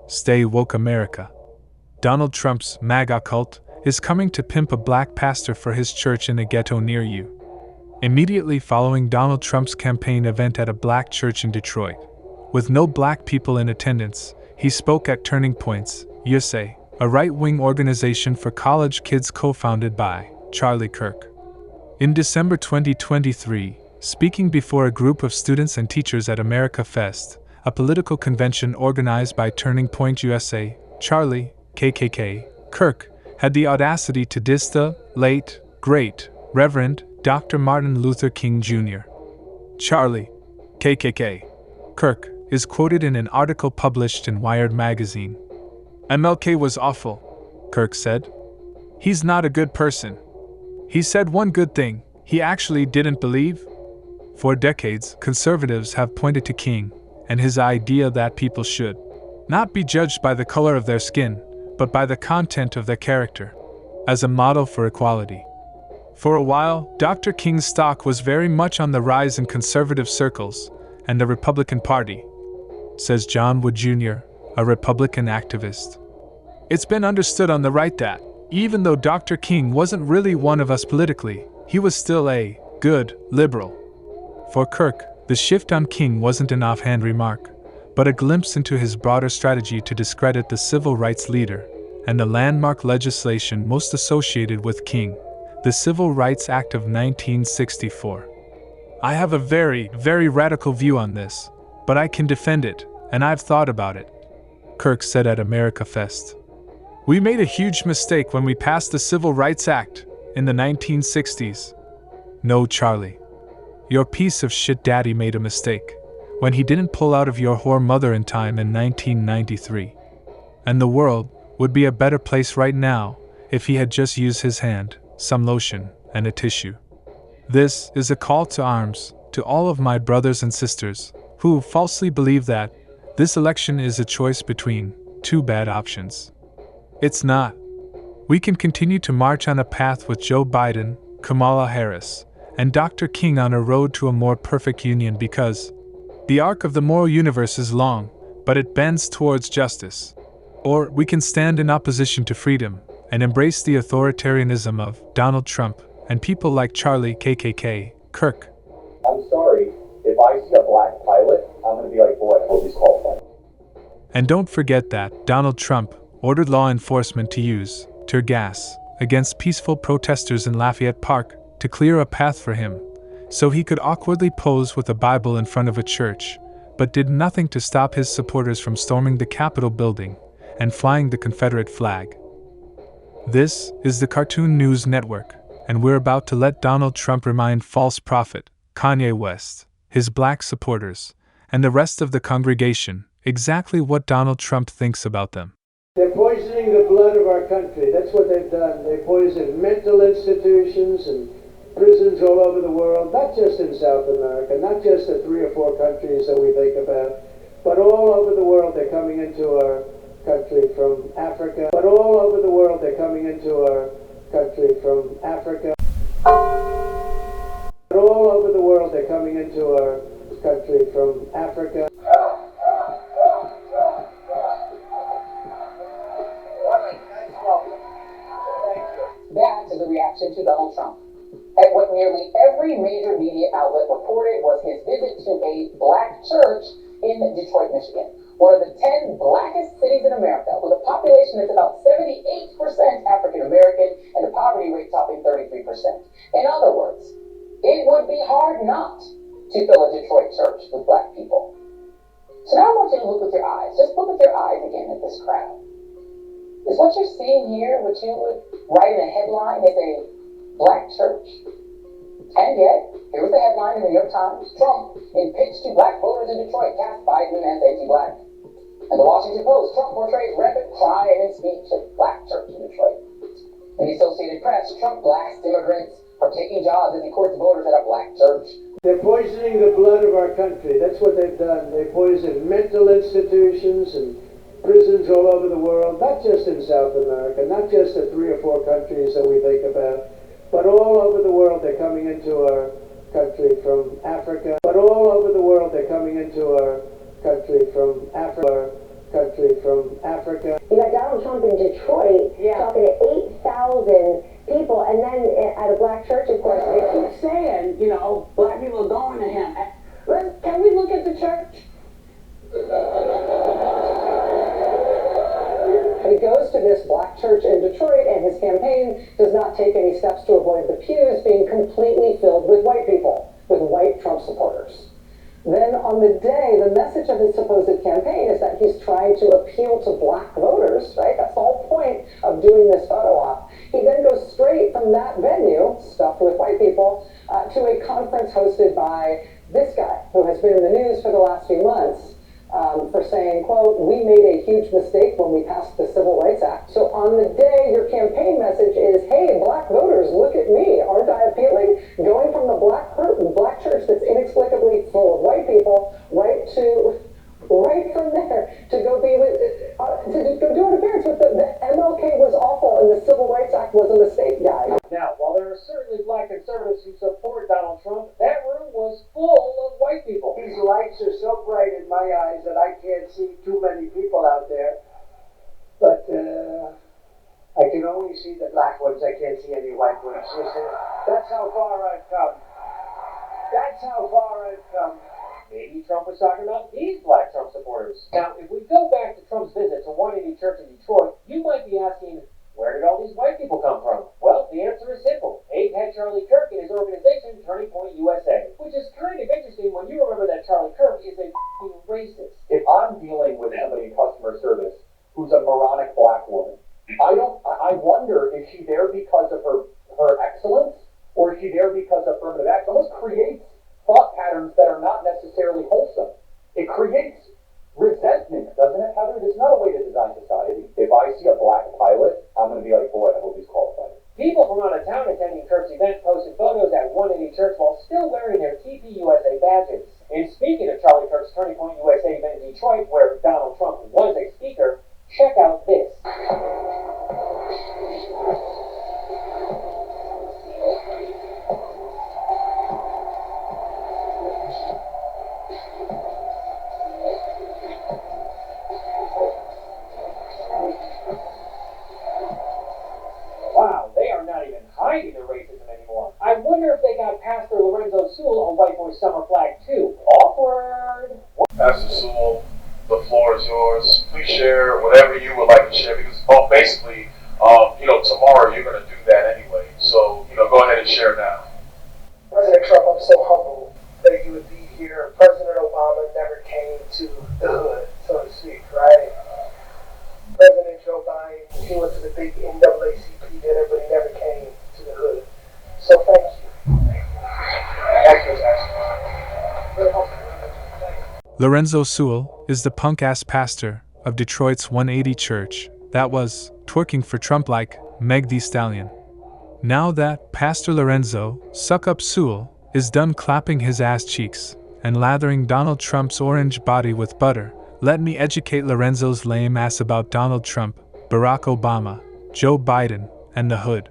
Stay woke, America. Donald Trump's MAGA cult is coming to pimp a black pastor for his church in a ghetto near you. Immediately following Donald Trump's campaign event at a black church in Detroit, with no black people in attendance, he spoke at Turning Points, USA, a right-wing organization for college kids co-founded by Charlie Kirk. In December 2023, speaking before a group of students and teachers at America Fest, a political convention organized by Turning Point USA, Charlie, KKK, Kirk, had the audacity to diss the late, great, Reverend Dr. Martin Luther King Jr. Charlie, KKK, Kirk, is quoted in an article published in Wired magazine. MLK was awful, Kirk said. He's not a good person. He said one good thing he actually didn't believe. For decades, conservatives have pointed to King and his idea that people should not be judged by the color of their skin, but by the content of their character, as a model for equality. For a while, Dr. King's stock was very much on the rise in conservative circles and the Republican Party, says John Wood Jr., a Republican activist. It's been understood on the right that, even though Dr. King wasn't really one of us politically, he was still a good liberal. For Kirk, the shift on King wasn't an offhand remark, but a glimpse into his broader strategy to discredit the civil rights leader and the landmark legislation most associated with King, the Civil Rights Act of 1964. I have a very, very radical view on this, but I can defend it, and I've thought about it, Kirk said at America Fest. We made a huge mistake when we passed the Civil Rights Act in the 1960s. No, Charlie. Your piece of shit daddy made a mistake when he didn't pull out of your whore mother in time in 1993. And the world would be a better place right now if he had just used his hand, some lotion, and a tissue. This is a call to arms to all of my brothers and sisters who falsely believe that this election is a choice between two bad options. It's not. We can continue to march on a path with Joe Biden, Kamala Harris, and Dr. King on a road to a more perfect union because the arc of the moral universe is long, but it bends towards justice. Or we can stand in opposition to freedom and embrace the authoritarianism of Donald Trump and people like Charlie KKK Kirk. I'm sorry, if I see a black pilot, I'm going to be like, boy, I hope he's qualified. And don't forget that Donald Trump ordered law enforcement to use tear gas against peaceful protesters in Lafayette Park to clear a path for him, so he could awkwardly pose with a Bible in front of a church, but did nothing to stop his supporters from storming the Capitol building and flying the Confederate flag. This is the Cartoon News Network, and we're about to let Donald Trump remind false prophet Kanye West, his black supporters, and the rest of the congregation exactly what Donald Trump thinks about them. They're poisoning the blood of our country. That's what they've done. They poison mental institutions and prisons all over the world, not just in South America, not just the 3 or 4 countries that we think about, but all over the world. They're coming into our country from Africa. But all over the world they're coming into our country from Africa. But all over the world they're coming into our country from Africa. That is a reaction to Donald Trump. And what nearly every major media outlet reported was his visit to a black church in Detroit, Michigan, one of the 10 blackest cities in America, with a population that's about 78% African American and a poverty rate topping 33%. In other words, it would be hard not to fill a Detroit church with black people. So now I want you to look with your eyes. Just look with your eyes again at this crowd. Is what you're seeing here what you would write in a headline as a black church? And yet, here was the headline in the New York Times: Trump in pitch to black voters in Detroit cast Biden as anti-black. And the Washington Post: Trump portrays rampant crime in speech at black church in Detroit. In the Associated Press: Trump blasts immigrants for taking jobs as he courts voters at a black church. They're poisoning the blood of our country. That's what they've done. They poison mental institutions and prisons all over the world, not just in South America, not just the 3 or 4 countries that we think about, but all over the world. They're coming into our country from Africa. But all over the world they're coming into our country from Africa. country from Africa. You got Donald Trump in Detroit talking to 8,000 people, and then at a black church, of course. They keep saying, you know, black people are going to him. Can we look at the church? He goes to this black church in Detroit, and his campaign does not take any steps to avoid the pews being completely filled with white people, with white Trump supporters. Then on the day, the message of his supposed campaign is that he's trying to appeal to black voters, right? That's the whole point of doing this photo op. He then goes straight from that venue, stuffed with white people, to a conference hosted by this guy, who has been in the news for the last few months, for saying, quote, "We made a huge mistake when we passed the Civil Rights Act." So on the day, your campaign message is, hey, black voters, look at me. Aren't I appealing? Going from the black church that's inexplicably full of white people right from there to go be with, to go do an appearance with the MLK was awful and the Civil Rights Act was a mistake, guys. Now, while there are certainly black conservatives who support Donald Trump, that room was full of white people. These lights are so bright in my eyes that I can't see too many people out there. But I can only see the black ones. I can't see any white ones. That's how far I've come. That's how far I've come. Maybe Trump was talking about these black Trump supporters. Now, if we go back to Trump's visit to 180 Church in Detroit, you might be asking, where did all these white people come from? Well, the answer is simple. Abe had Charlie Kirk and his organization, Turning Point USA, which is kind of interesting when you remember that Charlie Kirk is a f***ing racist. If I'm dealing with somebody in customer service who's a moronic black woman, I wonder, is she there because of her excellence, or is she there because of affirmative action? It almost creates thought patterns that are not necessarily wholesome. It creates resentment, doesn't it, Heather? It's not a way to design society. If I see a black pilot, I'm going to be like, boy, I hope he's qualified. People from out of town attending Kirk's event posted photos at 180 Church while still wearing their TPUSA badges. And speaking of Charlie Kirk's Turning Point USA event in Detroit, where Donald Trump was a speaker, check out this. Wow, they are not even hiding their racism anymore. I wonder if they got Pastor Lorenzo Sewell a white boy summer flag too. Awkward. Pastor Sewell, the floor is yours. Please share whatever you would like to share because, basically, tomorrow you're going to do that anyway. So, go ahead and share now. President Trump, I'm so humbled that you would be here. President Obama never came to the hood, so to speak, right? President Joe Biden, he went to the big NAACP dinner, but he never came to the hood. So thank you. Thank you, guys. Lorenzo Sewell is the punk-ass pastor of Detroit's 180 Church that was twerking for Trump like Meg Thee Stallion. Now that Pastor Lorenzo Suck-Up Sewell is done clapping his ass cheeks and lathering Donald Trump's orange body with butter, let me educate Lorenzo's lame ass about Donald Trump, Barack Obama, Joe Biden, and the hood.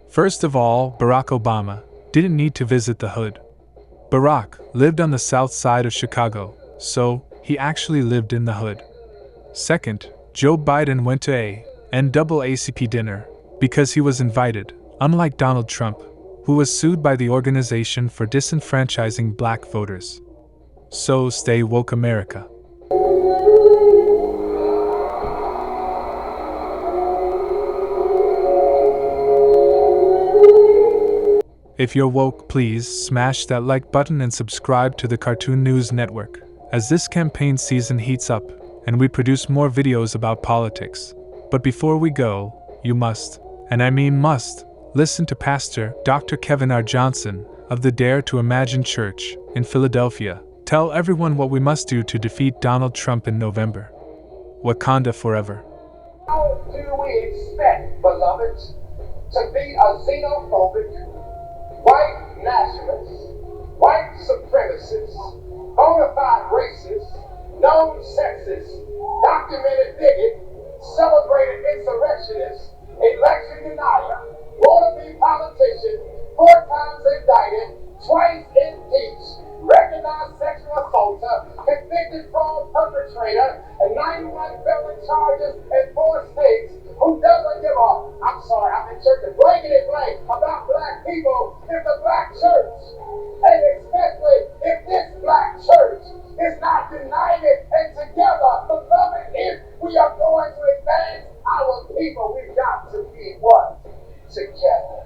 First of all, Barack Obama didn't need to visit the hood. Barack lived on the south side of Chicago, so he actually lived in the hood. Second, Joe Biden went to a NAACP dinner because he was invited, unlike Donald Trump, who was sued by the organization for disenfranchising black voters. So stay woke, America. If you're woke, please smash that like button and subscribe to the Cartoon News Network, as this campaign season heats up and we produce more videos about politics. But before we go, you must, and I mean must, listen to Pastor Dr. Kevin R. Johnson of the Dare to Imagine Church in Philadelphia tell everyone what we must do to defeat Donald Trump in November. Wakanda forever. How do we expect, beloved, to be a xenophobic, white nationalist, white supremacist, bona fide racist, known sexist, documented bigot, celebrated insurrectionist, election denier, wannabe politician, 4 times indicted, twice impeached, recognized sexual assaulter, convicted fraud perpetrator, and 91 felony charges in 4 states, who doesn't give a, I'm sorry, I'm in church and blanket blank about black people in the black church. And especially if this black church is not united and together. Beloved, if we are going to advance our people, we've got to be what? Together.